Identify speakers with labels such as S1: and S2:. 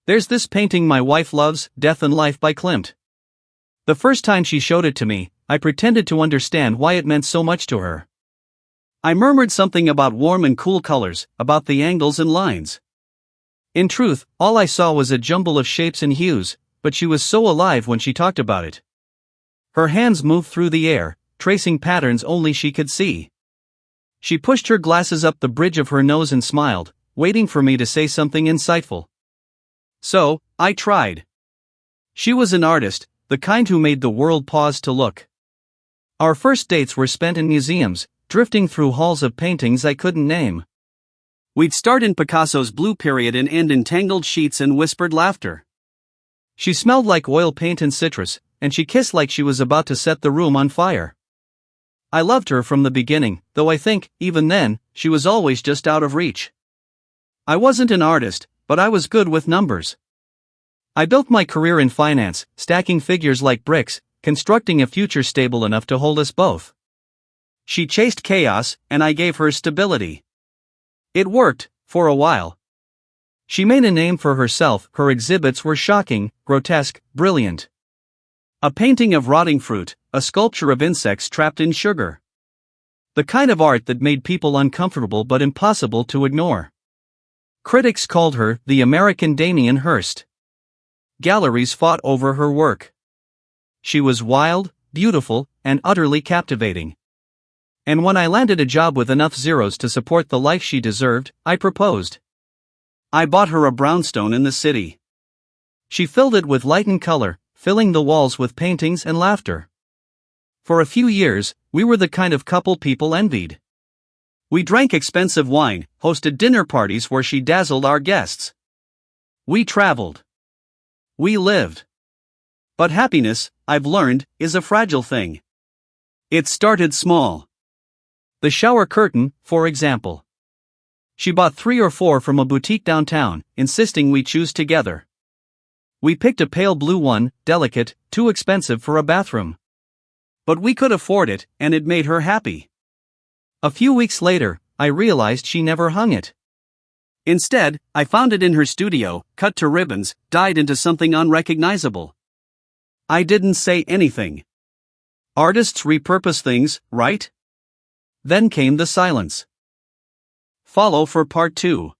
S1: There's this painting my wife loves, Death and Life by Klimt. The first time she showed it to me, I pretended to understand why it meant so much to her. I murmured something about warm and cool colors, about the angles and lines. In truth, all I saw was a jumble of shapes and hues, but she was so alive when she talked about it. Her hands moved through the air, tracing patterns only she could see. She pushed her glasses up the bridge of her nose and smiled, waiting for me to say something insightful. So, I tried. She was an artist, the kind who made the world pause to look. Our first dates were spent in museums, drifting through halls of paintings I couldn't name. We'd start in Picasso's Blue Period and end in tangled sheets and whispered laughter. She smelled like oil paint and citrus, and she kissed like she was about to set the room on fire. I loved her from the beginning, though I think, even then, she was always just out of reach. I wasn't an artist, but I was good with numbers. I built my career in finance, stacking figures like bricks, constructing a future stable enough to hold us both. She chased chaos, and I gave her stability. It worked, for a while. She made a name for herself. Her exhibits were shocking, grotesque, brilliant. A painting of rotting fruit, a sculpture of insects trapped in sugar. The kind of art that made people uncomfortable but impossible to ignore. Critics called her the American Damien Hirst. Galleries fought over her work. She was wild, beautiful, and utterly captivating. And when I landed a job with enough zeros to support the life she deserved, I proposed. I bought her a brownstone in the city. She filled it with light and color, filling the walls with paintings and laughter. For a few years, we were the kind of couple people envied. We drank expensive wine, hosted dinner parties where she dazzled our guests. We traveled. We lived. But happiness, I've learned, is a fragile thing. It started small. The shower curtain, for example. She bought 3 or 4 from a boutique downtown, insisting we choose together. We picked a pale blue one, delicate, too expensive for a bathroom. But we could afford it, and it made her happy. A few weeks later, I realized she never hung it. Instead, I found it in her studio, cut to ribbons, dyed into something unrecognizable. I didn't say anything. Artists repurpose things, right? Then came the silence. Follow for part 2.